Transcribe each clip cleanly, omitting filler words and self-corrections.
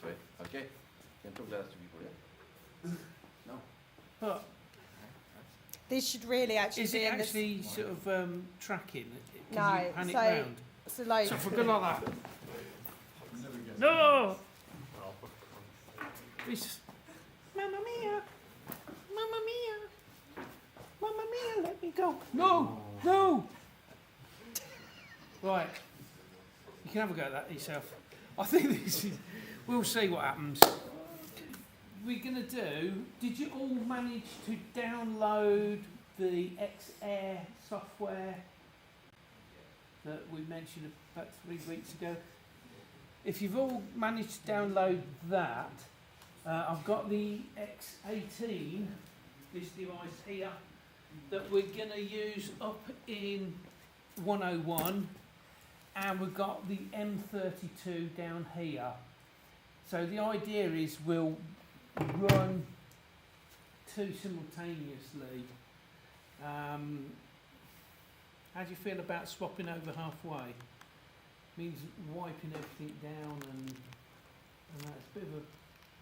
it. Okay? Can talk less to people, yeah? No. But This should really actually is be it in this. actually sort of tracking? No, Can you pan it so- round? So like, So if I go like that. No! It's Mamma mia! Mamma mia! Mamma mia, let me go. No! No! Right. You can have a go at that yourself. I think this is... We'll see what happens. We're going to do... Did you all manage to download the XAir software that we mentioned about 3 weeks ago? If you've all managed to download that, I've got the X18, this device here, that we're going to use up in 101, and we've got the M32 down here. So the idea is we'll run two simultaneously. How do you feel about swapping over halfway? Means wiping everything down and that's a bit of a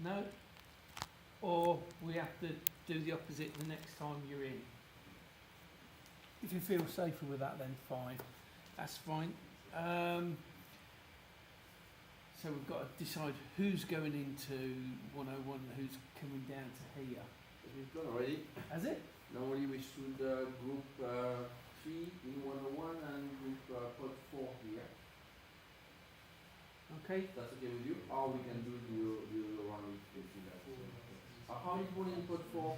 no. Or we have to do the opposite the next time you're in. If you feel safer with that, then fine. That's fine. So we've got to decide who's going into 101 and who's coming down to here. We've done already. Has it? Normally we should group 3 in 101 and group pod 4 here. Okay. That's okay with you? Or we can do the other one if you like. How many people in pod 4?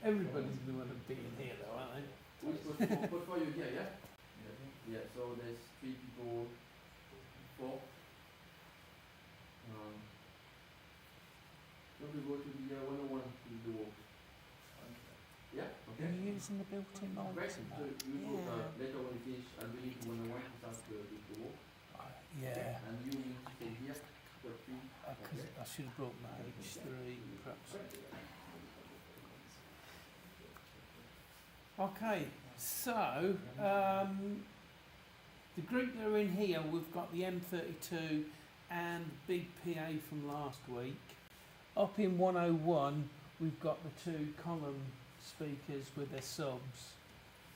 Everybody's going to want to be in here though, aren't they? Which pod 4? Pod 4 you're here, yeah? Yeah, so there's 3 people, 4. Then we go to the 101 to the walk. Yeah? Okay. are you using the built-in Great. mics So and that? you go Yeah. later when we finish and we need to 101 to start the walk. Yeah. And you need to stay here. Top 3. Because I should have brought my H3 perhaps. Okay, so the group that are in here, we've got the M32 and Big PA from last week. Up in 101, we've got the 2 column speakers with their subs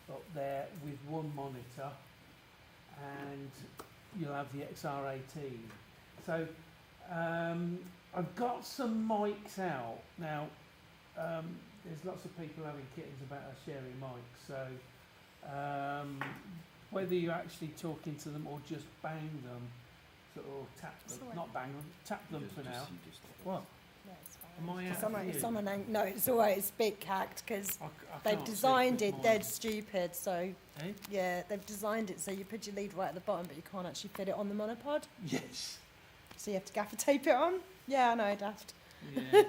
up there with 1 monitor, and you'll have the XR18. So I've got some mics out now. There's lots of people having kittens about us sharing mics, so whether you're actually talking to them or just bang them, sort of tap them, Sorry. not bang them, tap them for now. What? No, it's fine. Am I out Someone, of if view? someone ain't, no, it's alright. It's big hacked because I they've can't see designed with it mine. dead stupid. So Eh? yeah, they've designed it so you put your lead right at the bottom, but you can't actually fit it on the monopod. Yes. So you have to gaffer tape it on. Yeah, I know, daft. Yeah.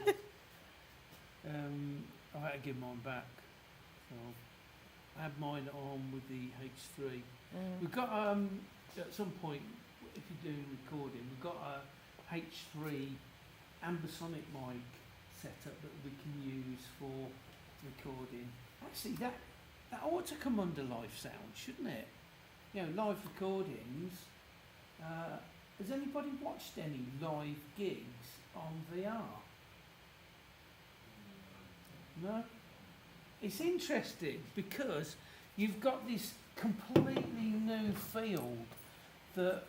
I had to give mine back. So I had mine on with the H3. We've got at some point, if you're doing recording, we've got a H3 ambisonic mic setup that we can use for recording. Actually, that ought to come under live sound, shouldn't it? You know, live recordings. Has anybody watched any live gigs on VR? No? It's interesting because you've got this completely new field that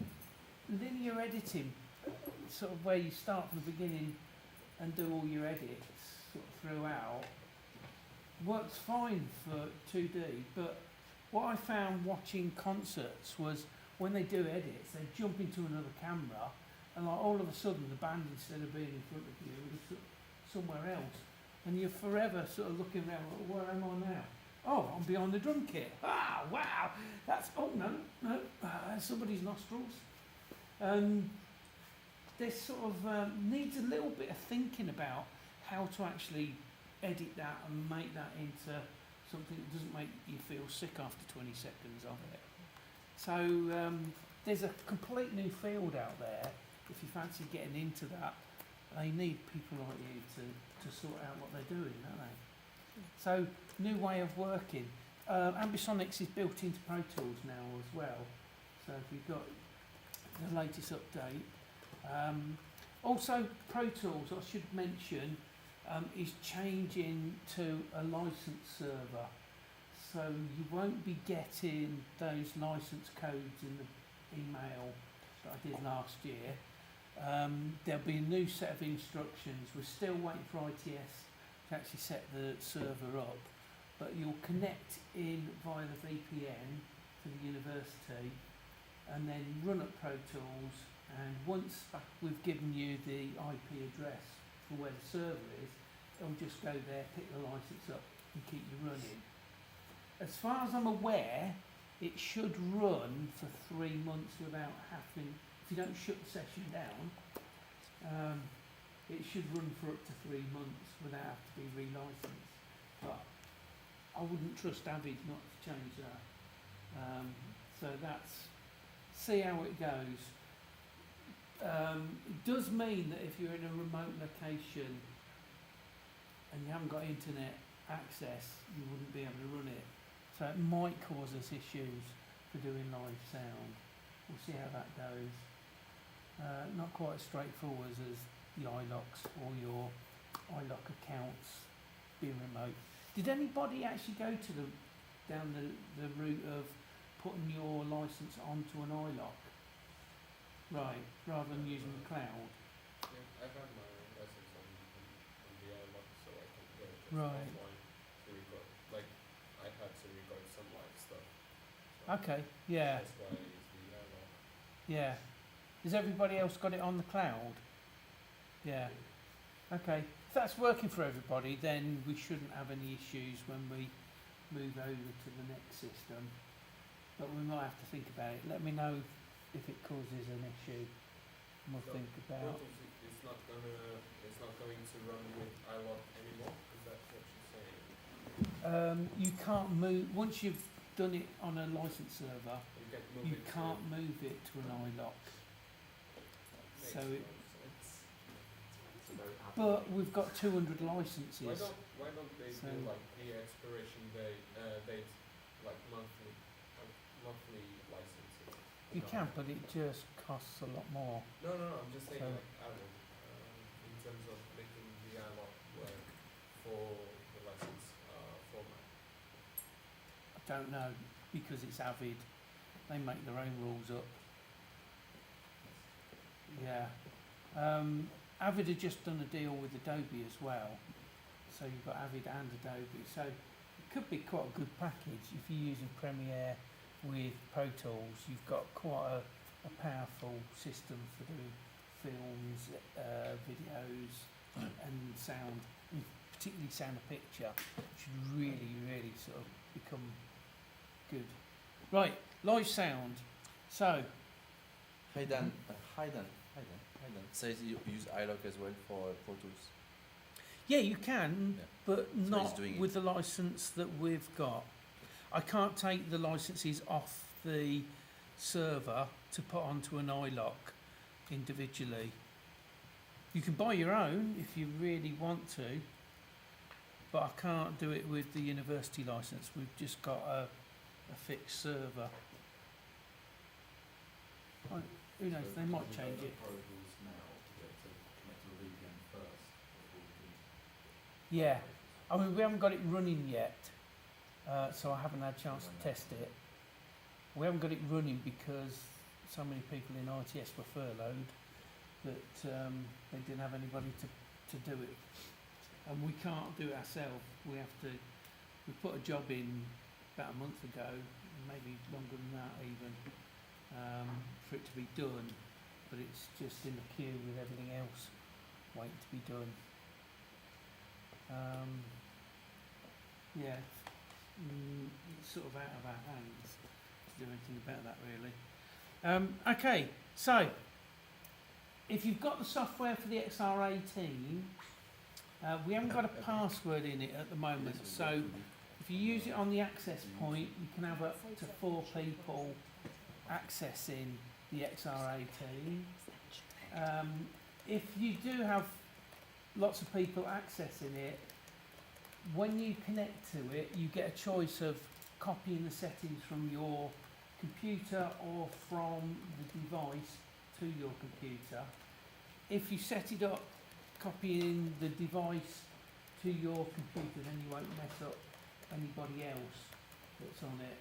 linear editing, sort of where you start from the beginning and do all your edits sort of throughout, works fine for 2D, but what I found watching concerts was when they do edits, they jump into another camera and like all of a sudden the band, instead of being in front of you, is somewhere else. And you're forever sort of looking around, where am I now? Oh, I'm behind the drum kit. Ah, wow, that's, oh no, that's somebody's nostrils. This sort of needs a little bit of thinking about how to actually edit that and make that into something that doesn't make you feel sick after 20 seconds of it. So there's a complete new field out there. If you fancy getting into that, they need people like you to sort out what they're doing, don't they? So, new way of working. Ambisonics is built into Pro Tools now as well. So if you've got the latest update, Also, Pro Tools, I should mention, is changing to a license server. So you won't be getting those license codes in the email that I did last year. There'll be a new set of instructions. We're still waiting for ITS to actually set the server up, but you'll connect in via the VPN to the university and then run up Pro Tools, and once we've given you the IP address for where the server is, it'll just go there, pick the license up and keep you running. As far as I'm aware, it should run for 3 months without having, if you don't shut the session down, it should run for up to 3 months without having to be re-licensed. But I wouldn't trust Avid not to change that. So that's, see how it goes. It does mean that if you're in a remote location and you haven't got internet access, you wouldn't be able to run it. So it might cause us issues for doing live sound. We'll see how that goes. Not quite as straightforward as the iLocks or your iLock accounts being remote. Did anybody actually go to down the route of putting your license onto an iLock? Right, rather than using the cloud. Yeah, I've had my license on the iLock, so I can go just Right. offline to record. Like, I had to record some live stuff. So Okay, yeah, that's why I use the iLock. yeah. Has everybody else got it on the cloud? Yeah. Okay. If that's working for everybody, then we shouldn't have any issues when we move over to the next system. But we might have to think about it. Let me know if it causes an issue. And we'll So, think about. Pro Tools it's not going to run with iLock anymore. Is that what you're saying? You can't move once you've done it on a license server. You can move You it can't move it to an iLock. Makes So no it, sense. but we've got 200 licenses. Why don't they So- do like the expiration date, like monthly licensing? You can, but it just costs a lot more. No, I'm just saying, So- like, I don't know, in terms of making the iLock work for the license format. I don't know, because it's Avid. They make their own rules up. Yeah. Avid had just done a deal with Adobe as well. So you've got Avid and Adobe. So it could be quite a good package. If you're using Premiere with Pro Tools, you've got quite a powerful system for doing films, videos and sound, and particularly sound and picture, should really sort of become good. Right, live sound. So, Hi Dan. Says you use iLock as well for Pro Tools. yeah, you can, Yeah. but he's not doing it. with the license that we've got. I can't take the licenses off the server to put onto an iLock individually. You can buy your own if you really want to, but I can't do it with the university license. We've just got a fixed server. Who knows, they might change it. Yeah, I mean, we haven't got it running yet, so I haven't had a chance to test it. We haven't got it running because so many people in ITS were furloughed that they didn't have anybody to do it. And we can't do it ourselves. We put a job in about a month ago, maybe longer than that even, for it to be done, but it's just in the queue with everything else waiting to be done. Yeah, it's sort of out of our hands to do anything about that really. Okay, so if you've got the software for the XR18, we haven't got a password in it at the moment, so if you use it on the access point, you can have up to 4 people accessing the XR18. If you do have lots of people accessing it, when you connect to it, you get a choice of copying the settings from your computer or from the device to your computer. if you set it up copying the device to your computer, then you won't mess up anybody else that's on it.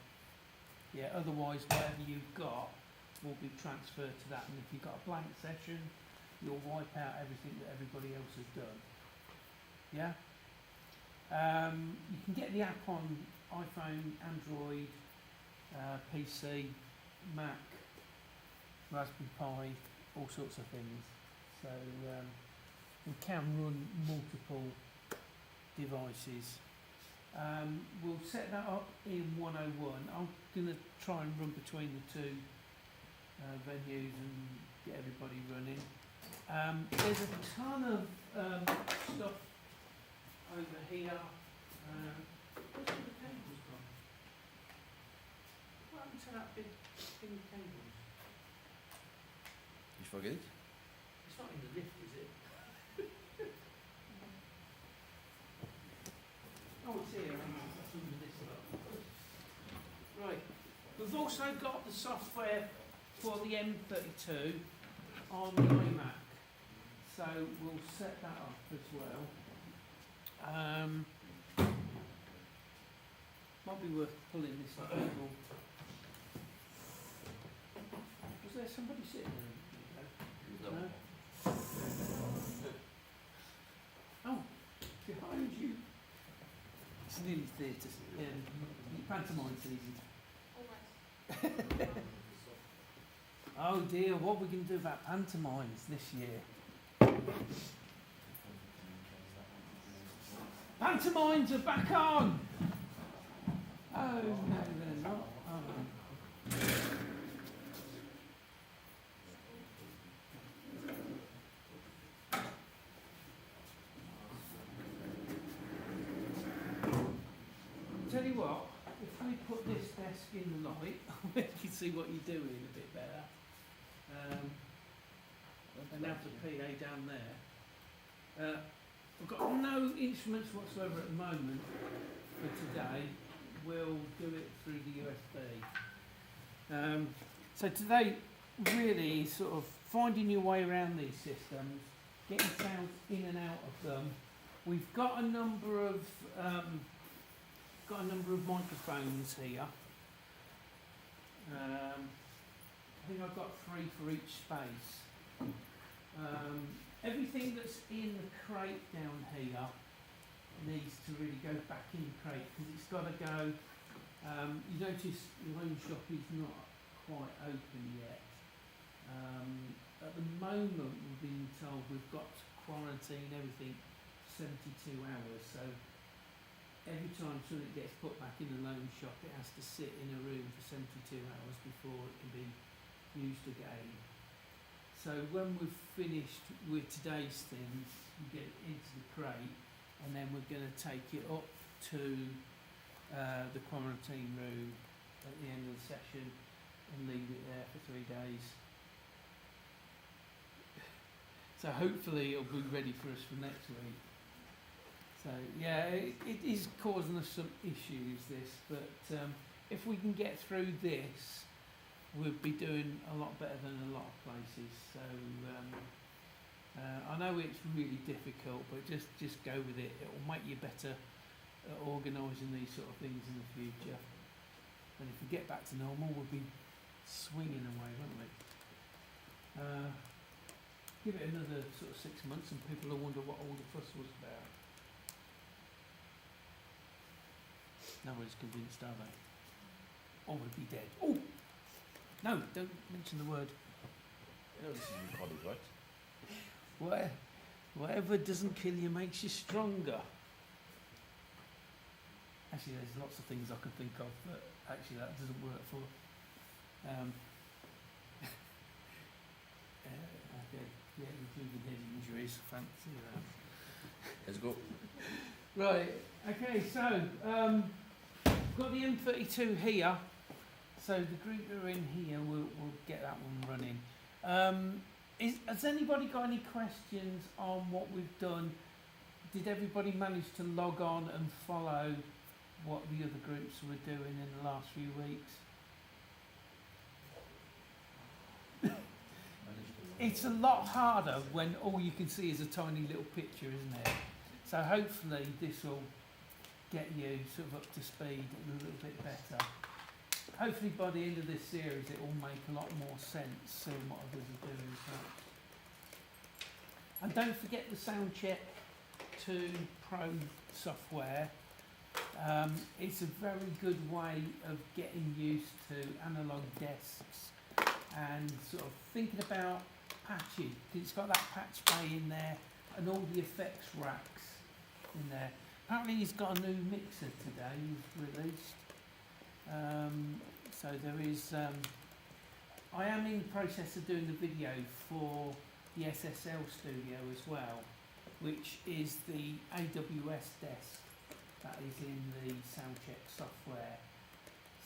Yeah, otherwise whatever you've got will be transferred to that, and if you've got a blank session, you'll wipe out everything that everybody else has done. Yeah? You can get the app on iPhone, Android, PC, Mac, Raspberry Pi, all sorts of things. So we can run multiple devices. We'll set that up in 101. I'm going to try and run between the two venues and get everybody running. There's a ton of stuff over here. Where's all the cables gone? What happened to that big thing of cables? You forget it? It's not in the lift, is it? Oh, it's here. Hang on, that's under this lot. Right. We've also got the software for the M32 on the iMac, so we'll set that up as well. Might be worth pulling this cable. Was there somebody sitting there? No. Oh, behind you. It's nearly theatre. Pantomime season. Oh dear, what are we going to do about pantomimes this year? Pantomimes are back on! Oh no, they're not. Oh. Tell you what, if we put this desk in the light, we can see what you're doing a bit better. And have the PA down there. I've got no instruments whatsoever at the moment for today. We'll do it through the USB. So today really is sort of finding your way around these systems, getting sounds in and out of them. We've got a number of microphones here. I think I've got 3 for each space. Everything that's in the crate down here needs to really go back in the crate because it's got to go. You notice the loan shop is not quite open yet. At the moment we've been told we've got to quarantine everything 72 hours, so every time something gets put back in the loan shop it has to sit in a room for 72 hours before it can be used again. So when we've finished with today's things, we get it into the crate and then we're going to take it up to the quarantine room at the end of the session and leave it there for 3 days. So hopefully it'll be ready for us for next week. So yeah, it is causing us some issues this, but if we can get through this, we'll be doing a lot better than a lot of places. So I know it's really difficult, but just go with it. It will make you better at organising these sort of things in the future. And if we get back to normal, we'll be swinging away, won't we? Give it another sort of 6 months and people will wonder what all the fuss was about. Nobody's convinced, are they? Or we'll be dead. Oh! No, don't mention the word. You know this is recorded, right? Whatever doesn't kill you makes you stronger. Actually, there's lots of things I can think of, but actually that doesn't work for. Okay, yeah, including head injuries. Fancy that. Let's go. Right. Okay. So we've got the M32 here. So the group that are in here, we'll get that one running. Has anybody got any questions on what we've done? Did everybody manage to log on and follow what the other groups were doing in the last few weeks? it's a lot harder when all you can see is a tiny little picture, isn't it? So hopefully this will get you sort of up to speed a little bit better. Hopefully by the end of this series it will make a lot more sense seeing what others are doing. So. And don't forget the Soundcheck 2 Pro software. It's a very good way of getting used to analog desks and sort of thinking about patching, because it's got that patch bay in there and all the effects racks in there. Apparently he's got a new mixer today he's released. So there is, I am in the process of doing the video for the SSL studio as well, which is the AWS desk that is in the Soundcheck software.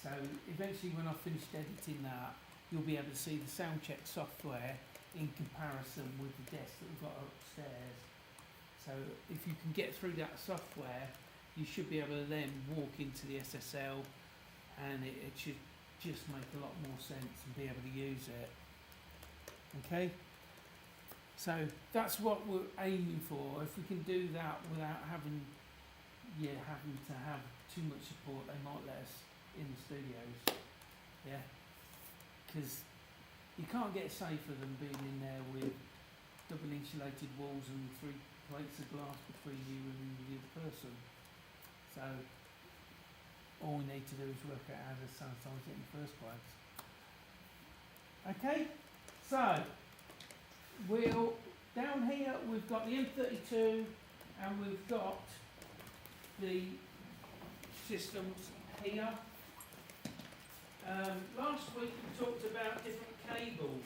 So eventually when I've finished editing that, you'll be able to see the Soundcheck software in comparison with the desk that we've got upstairs. So if you can get through that software, you should be able to then walk into the SSL and it should just make a lot more sense and be able to use it. Okay? So that's what we're aiming for. If we can do that without having to have too much support, they might let us in the studios. Yeah? Because you can't get safer than being in there with double insulated walls and 3 plates of glass between you and the other person. So all we need to do is work out how to sanitize it in the first place. Okay, so down here we've got the M32 and we've got the systems here. Last week we talked about different cables.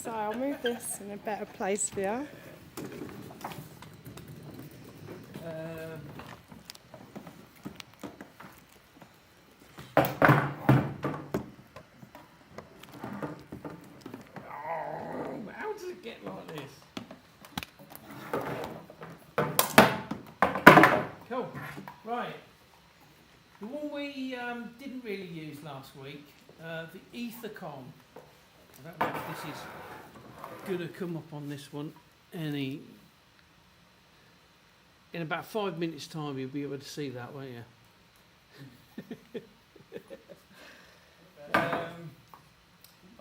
So I'll move this in a better place for you. How does it get like this? Cool. Right. The one we didn't really use last week, the Ethercom. I don't know if this is going to come up on this one. In about 5 minutes' time, you'll be able to see that, won't you?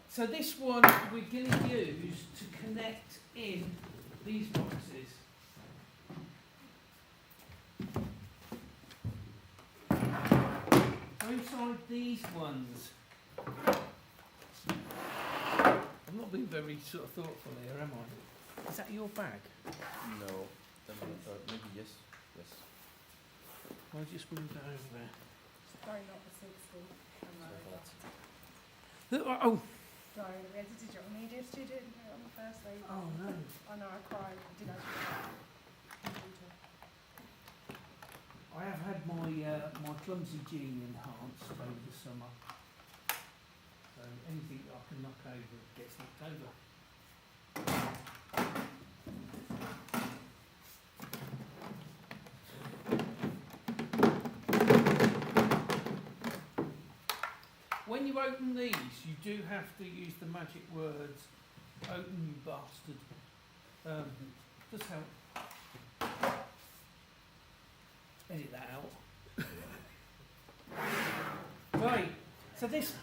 So this one we're going to use to connect in these boxes. So inside these ones. I'm not being very sort of thoughtful here, am I? Is that your bag? No. Maybe yes. Yes. I'll just move that over there. Sorry, not the 60. Oh, Sorry, we had a digital media student on the first day. oh no. I know, I cried. I did actually. I have had my clumsy gene enhanced over the summer. So anything that I can knock over gets knocked over. When you open these, you do have to use the magic words, "Open, you bastard." Just help. Edit that out. Right, so this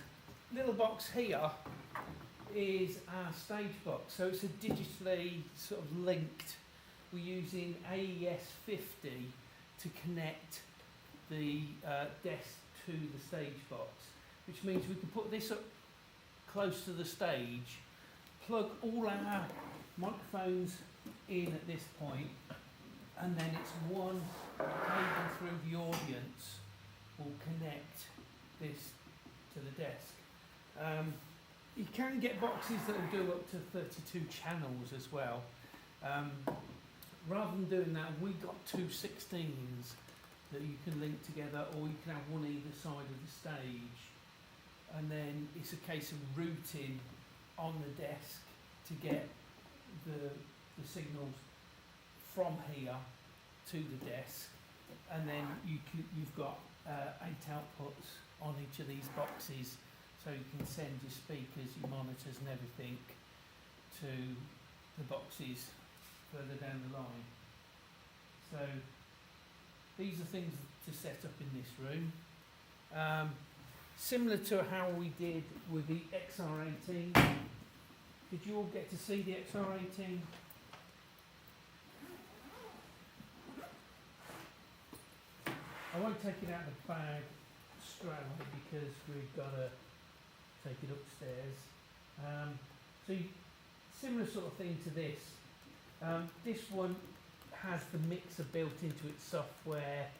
little box here is our stage box. So it's a digitally sort of linked. We're using AES 50 to connect the desk to the stage box, which means we can put this up close to the stage, plug all our microphones in at this point, and then it's one cable through the audience will connect this to the desk. You can get boxes that will do up to 32 channels as well. Rather than doing that, we got two 16s that you can link together, or you can have one either side of the stage, and then it's a case of routing on the desk to get the signals from here to the desk, and then you've got 8 outputs on each of these boxes, so you can send your speakers, your monitors and everything to the boxes further down the line. So these are things to set up in this room. Similar to how we did with the XR18. Did you all get to see the XR18? I won't take it out of the bag straight away because we've got to take it upstairs. Similar sort of thing to this. This one has the mixer built into its software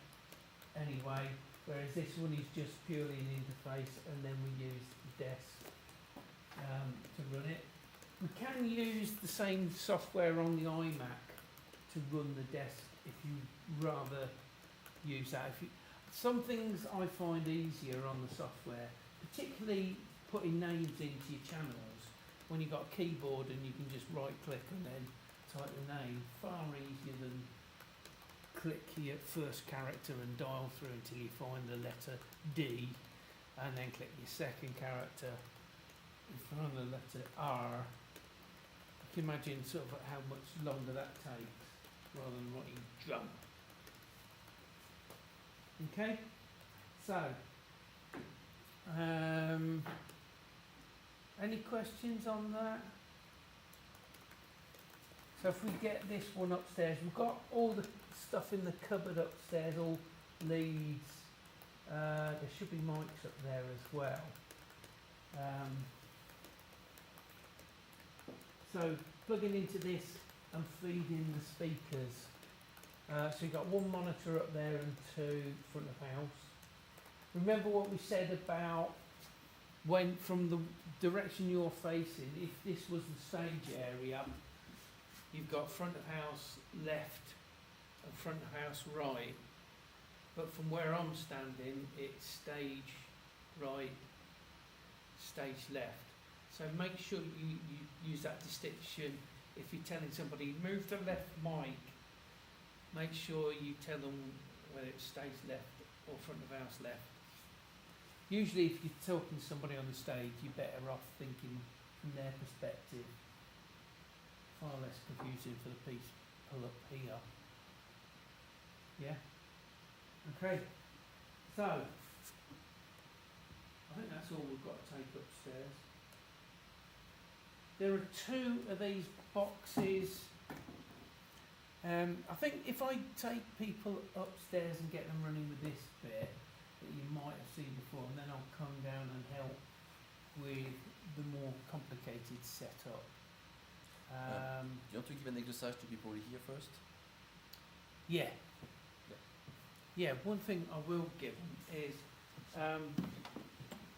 anyway, whereas this one is just purely an interface, and then we use the desk to run it. We can use the same software on the iMac to run the desk if you rather use that. Some things I find easier on the software, particularly putting names into your channels. When you've got a keyboard and you can just right click and then type the name, far easier than click your first character and dial through until you find the letter D, and then click your second character and find the letter R. You can imagine sort of how much longer that takes rather than writing jump. Okay, so any questions on that? So if we get this one upstairs, we've got all the stuff in the cupboard upstairs, all leads. There should be mics up there as well. So plugging into this and feeding the speakers. So you've got one monitor up there and 2 front of house. Remember what we said about when from the direction you're facing, if this was the stage area, you've got front of house left and front of house right. But from where I'm standing, it's stage right, stage left. So make sure you use that distinction. If you're telling somebody, move the left mic, make sure you tell them whether it's stage left or front of house left. Usually if you're talking to somebody on the stage, you're better off thinking from their perspective. Far less confusing for the people up here. Yeah? Okay. So, I think that's all we've got to take upstairs. There are 2 of these boxes. I think if I take people upstairs and get them running with this bit that you might have seen before, and then I'll come down and help with the more complicated setup. Do you want to give an exercise to people here first? Yeah. Yeah, one thing I will give them is,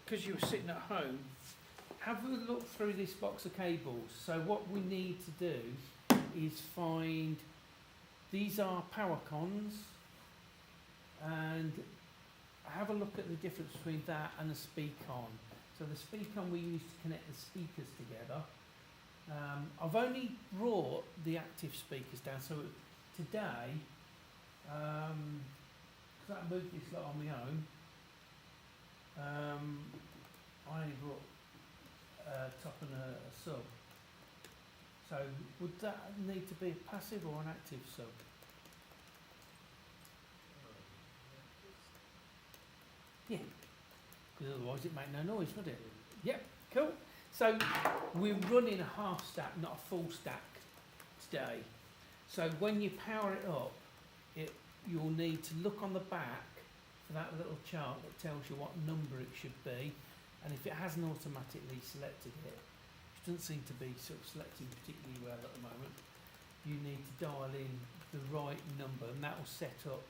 because you were sitting at home, have a look through this box of cables. So what we need to do is find, these are power cons, and have a look at the difference between that and a speak-on. So the speak-on we use to connect the speakers together. I've only brought the active speakers down, so today, because I moved this lot on my own, I only brought top and a sub. So would that need to be a passive or an active sub? Yeah, because otherwise it'd make no noise, would it? Yep, cool. So we're running a half stack, not a full stack today. So when you power it up, you'll need to look on the back for that little chart that tells you what number it should be. And if it hasn't automatically selected it, which doesn't seem to be sort of selecting particularly well at the moment, you need to dial in the right number, and that will set up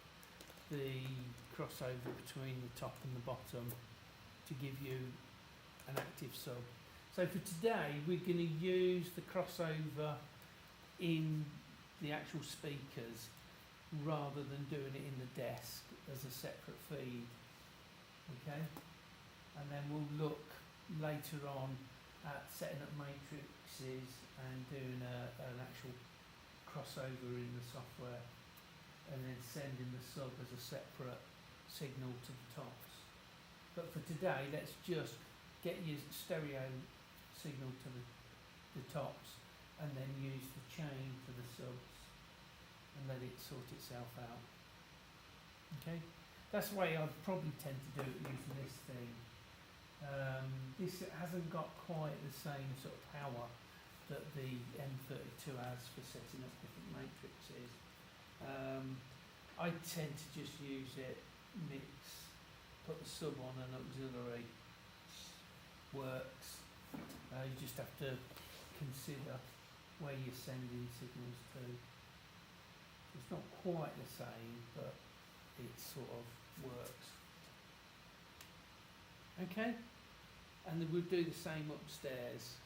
the crossover between the top and the bottom to give you an active sub. So for today, we're going to use the crossover in the actual speakers rather than doing it in the desk as a separate feed. Okay? And then we'll look later on at setting up matrices and doing an actual crossover in the software and then sending the sub as a separate signal to the tops. But for today, let's just get your stereo signal to the tops and then use the chain to the subs and let it sort itself out. Okay? That's the way I'd probably tend to do it using this thing. This hasn't got quite the same sort of power that the M32 has for setting up different matrices. I tend to just use it, mix, put the sub on an auxiliary, works. You just have to consider where you're sending signals to. It's not quite the same, but it sort of works. Okay? And then we'll do the same upstairs.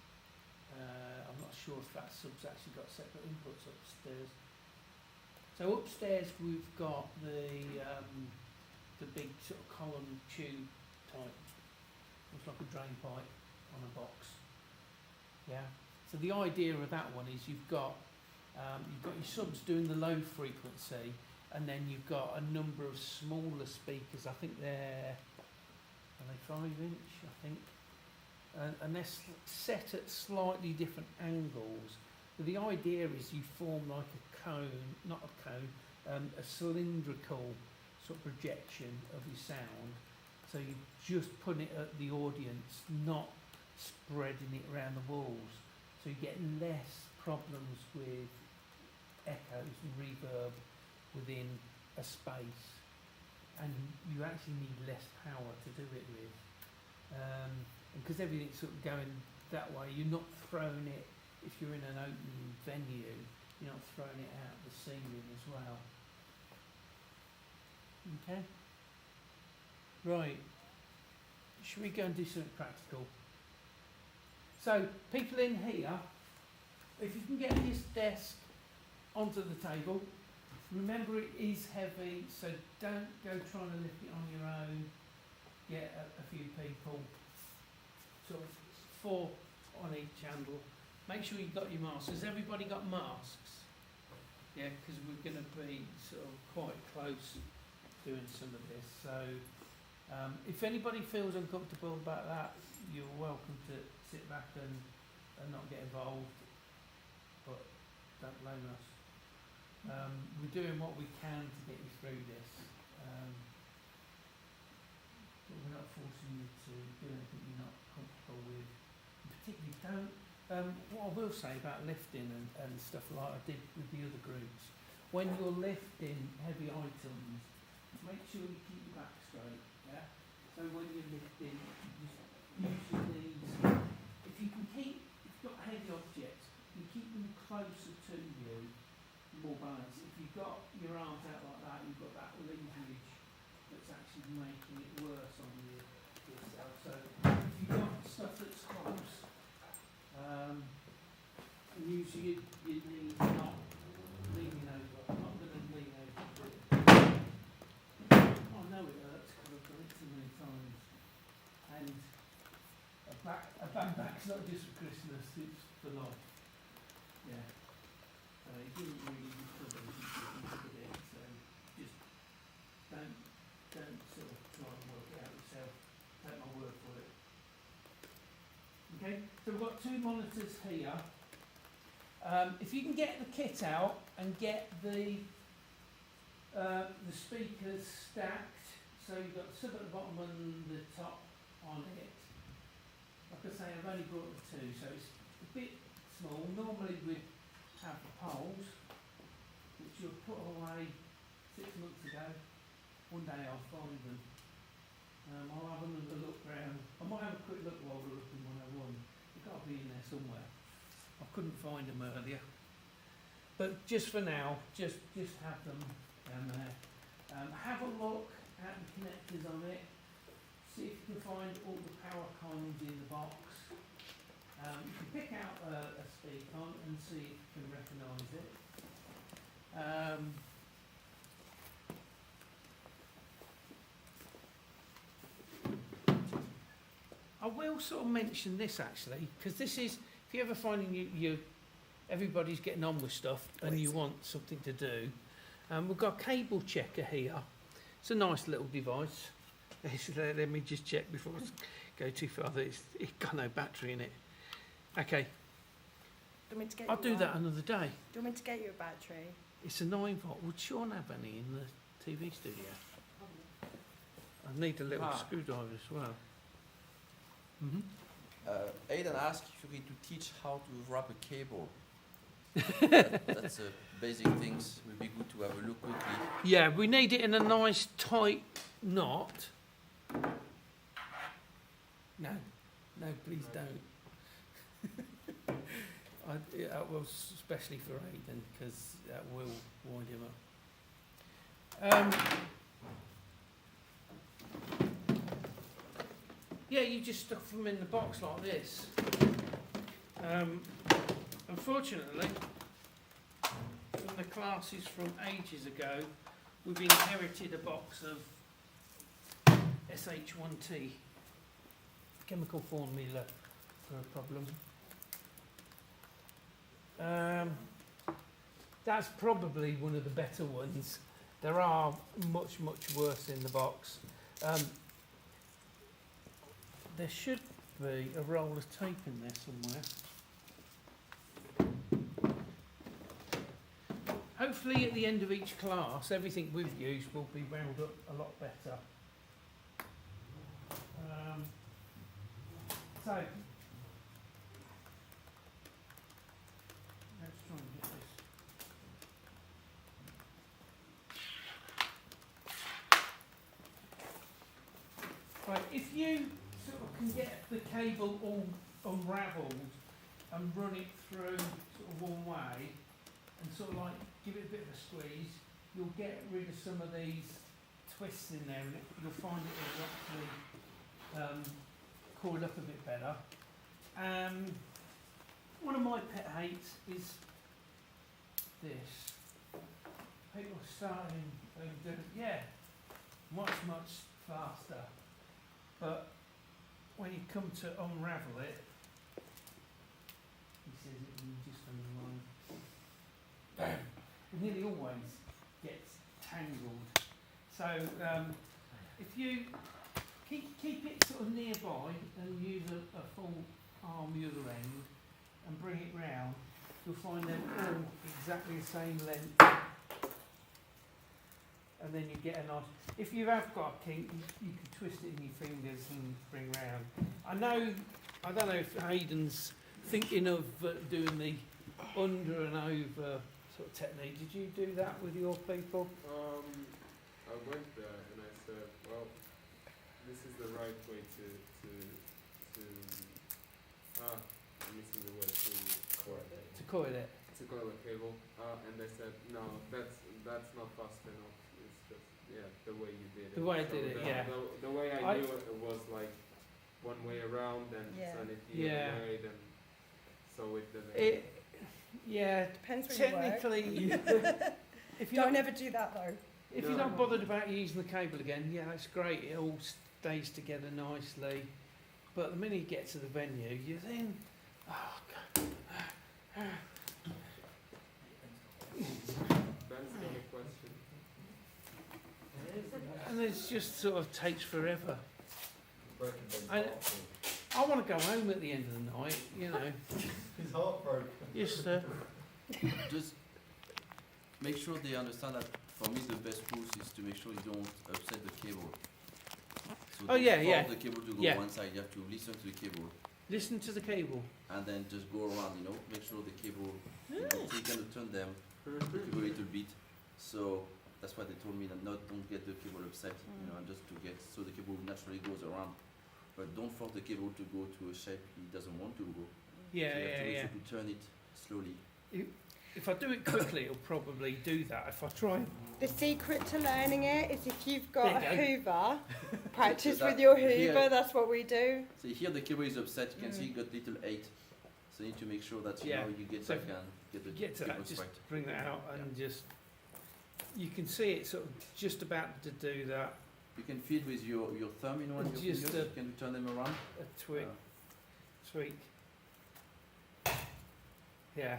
I'm not sure if that sub's actually got separate inputs upstairs. So upstairs we've got the big sort of column tube type. Looks like a drain pipe on a box. Yeah. So the idea of that one is you've got your subs doing the low frequency, and then you've got a number of smaller speakers. I think are they 5-inch? I think. And they're set at slightly different angles. But the idea is you form like a cone, not a cone, a cylindrical sort of projection of your sound. So you just put it at the audience, not spreading it around the walls. So you get less problems with echoes and reverb within a space. And you actually need less power to do it with. Because everything's sort of going that way, you're not throwing it, if you're in an open venue, you're not throwing it out the ceiling as well. Okay? Right. Should we go and do something practical? So, people in here, if you can get this desk onto the table, remember it is heavy, so don't go trying to lift it on your own. Get a few people, sort of 4 on each handle. Make sure you've got your masks. Has everybody got masks? Yeah, because we're going to be sort of quite close doing some of this. So if anybody feels uncomfortable about that, you're welcome to sit back and not get involved, but don't blame us. We're doing what we can to get you through this, but we're not forcing you to do anything you're not comfortable with. Particularly don't, what I will say about lifting and stuff like I did with the other groups, when you're lifting heavy items, make sure you keep your back straight, yeah? So when you're lifting, just use your knees. If you've got heavy objects, you keep them closer to you, more balanced. If you've got your arms out like that, you've got that linkage that's actually making it worse on yourself. So if you've got stuff that's close, use your knees, not leaning over. I'm not going to lean over. I know it hurts because I've done it too many times. And a bad back's not just for Christmas, it's for life. Yeah. It didn't really recover if you did it, so just don't sort of try and work it out yourself. Take my word for it. Okay, so we've got 2 monitors here. If you can get the kit out and get the speakers stacked, so you've got the sub at the bottom and the top on it. Like I say, I've only brought the 2, so it's a bit small. Normally we'd have the poles, which you'll put away 6 months ago. One day I'll find them. I'll have another look round. I might have a quick look while we're looking 101. They've got to be in there somewhere. I couldn't find them earlier. But just for now, just have them down there. Have a look at the connectors on it. See if you can find all the power cons in the box. You can pick out a speaker and see if you can recognise it. I will sort of mention this actually, because this is, if you're ever finding your everybody's getting on with stuff and you want something to do. We've got a cable checker here. It's a nice little device. Let me just check before I go too far. It's got no battery in it. Okay, Do you want me to get I'll you do one? that another day. Do you want me to get you a battery? It's a 9 volt. Would Sean have any in the TV studio? I need a little screwdriver as well. Aidan asked if you need to teach how to wrap a cable. That's basic things. Would be good to have a look quickly. Yeah, we need it in a nice tight knot. No, please don't. Well, especially for Aidan, because that will wind him up. Yeah, you just stuff them in the box like this. Unfortunately, from the classes from ages ago, we've inherited a box of SH1T, chemical formula for a problem. That's probably one of the better ones. There are much worse in the box. There should be a roll of tape in there somewhere. Hopefully at the end of each class, everything we've used will be wound up a lot better. So, let's try and get this. Right, if you sort of can get the cable all unravelled and run it through sort of one way and sort of like give it a bit of a squeeze, you'll get rid of some of these twists in there and you'll find it will actually coil up a bit better. One of my pet hates is this. People starting doing much faster. But when you come to unravel it, he says it will just underline. It nearly always gets tangled. So if you keep it sort of nearby and use a full arm the other end and bring it round, you'll find them all exactly the same length. And then you get a nice. If you have got a kink, you can twist it in your fingers and bring round. I don't know if Aidan's thinking of doing the under and over sort of technique. Did you do that with your people? I went there and I said, well, this is the right way to I'm missing the word to Coil it. To coil a cable. And they said, no, that's not fast enough. It's just the way you did it. The way I did it, yeah. The way I knew it was like one way around and turn it the other way, then sew it the next. Depends where Technically, if you don't ever do that though. If you're not bothered about using the cable again, that's great. It all stays together nicely. But the minute you get to the venue, you then, oh God. That's the question. And it just sort of takes forever. I want to go home at the end of the night, you know. His heart broke. Yes, sir. Just make sure they understand that for me the best rules is to make sure you don't upset the cable. So don't force the cable to go one side. You have to listen to the cable. Listen to the cable. And then just go around, make sure the cable, so you can turn them a little bit. So that's why they told me that don't get the cable upset, and just to get, so the cable naturally goes around. But don't force the cable to go to a shape it doesn't want to go. So you have to make sure to turn it slowly. If I do it quickly, it'll probably do that. If I try. The secret to learning it is if you've got a Hoover, practice So with your Hoover, here- that's what we do. So here the cable is upset, you can see you got little 8. So you need to make sure that you get So back and get the Get to cable that, just straight. bring that out and just. You can see it sort of just about to do that. You can feel with your thumb, and your Just fingers, you can turn them around. A tweak. Uh, Tweak. Yeah.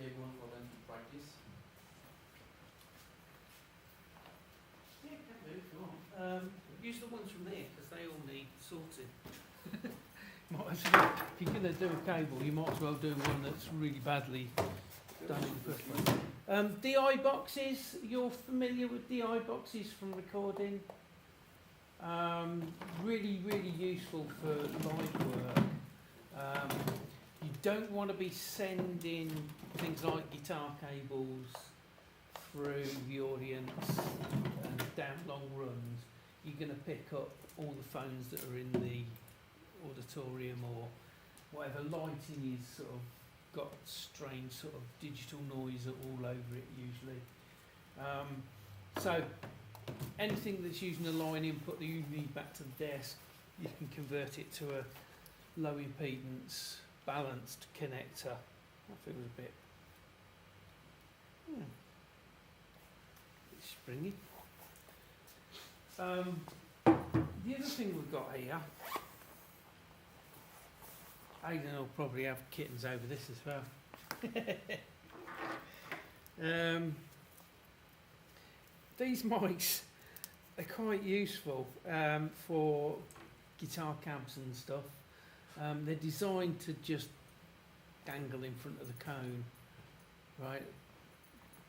cable for them to practice? Yeah, can do if you want. Use the ones from there because they all need sorting. Might as well, if you're going to do a cable, you might as well do one that's really badly done in the first place. DI boxes, you're familiar with DI boxes from recording? Really, really useful for live work. You don't want to be sending things like guitar cables through the audience and down long runs. You're going to pick up all the phones that are in the auditorium or whatever. Lighting is sort of got strange sort of digital noise all over it usually. So anything that's using a line input that you need back to the desk, you can convert it to a low impedance balanced connector. That feels a bit springy. The other thing we've got here, Aidan will probably have kittens over this as well. These mics are quite useful for guitar cabs and stuff. They're designed to just dangle in front of the cone, right?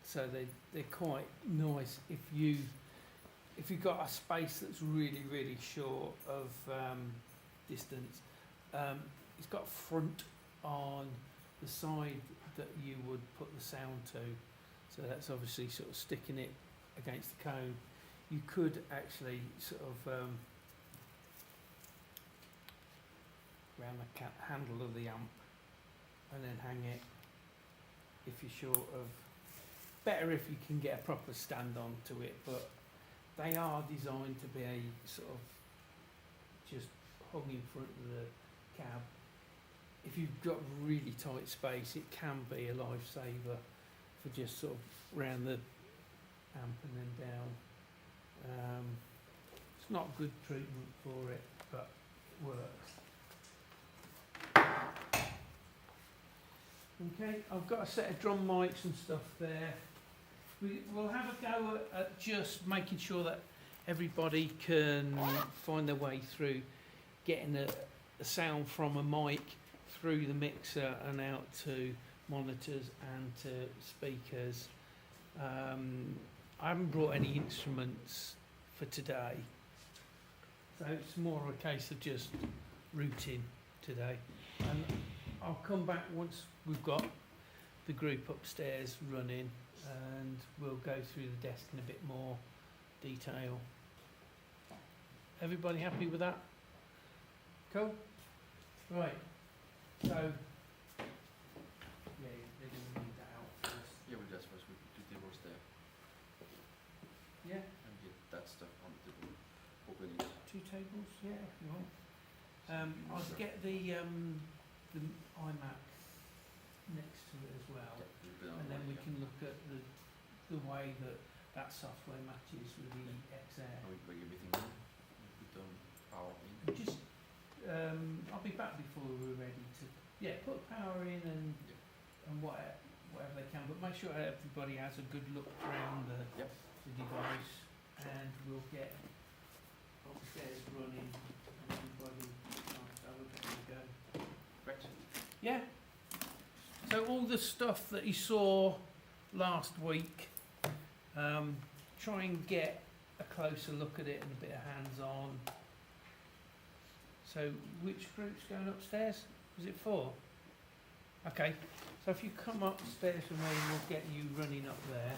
So they're quite nice if you've got a space that's really, really short of distance. It's got a front on the side that you would put the sound to, so that's obviously sort of sticking it against the cone. You could actually sort of around the handle of the amp and then hang it if you're short of. Better if you can get a proper stand on to it, but they are designed to be a sort of just hung in front of the cab. If you've got really tight space, it can be a lifesaver for just sort of round the amp and then down. It's not good treatment for it, but it works. Okay, I've got a set of drum mics and stuff there. We'll have a go at just making sure that everybody can find their way through getting a sound from a mic through the mixer and out to monitors and to speakers. I haven't brought any instruments for today, so it's more a case of just routing today. And I'll come back once we've got the group upstairs running and we'll go through the desk in a bit more detail. Everybody happy with that? Cool? Right. So, yeah, they're going to need that out first. Yeah, we'll just first with 2 tables there Yeah, and get that stuff on the table. Open it. 2 tables, yeah, if you want. I'll get the iMac next to it as well, and then we can look at the way that software matches with the XR. And we plug everything in. We put power in. Just, I'll be back before we're ready to, put power in and whatever they can, but make sure everybody has a good look around the device, and we'll get upstairs running and everybody starts to have a bit of a go. Correct. Yeah. So all the stuff that you saw last week, try and get a closer look at it and a bit of hands-on. So which group's going upstairs? Was it 4? Okay, so if you come upstairs with me, we'll get you running up there.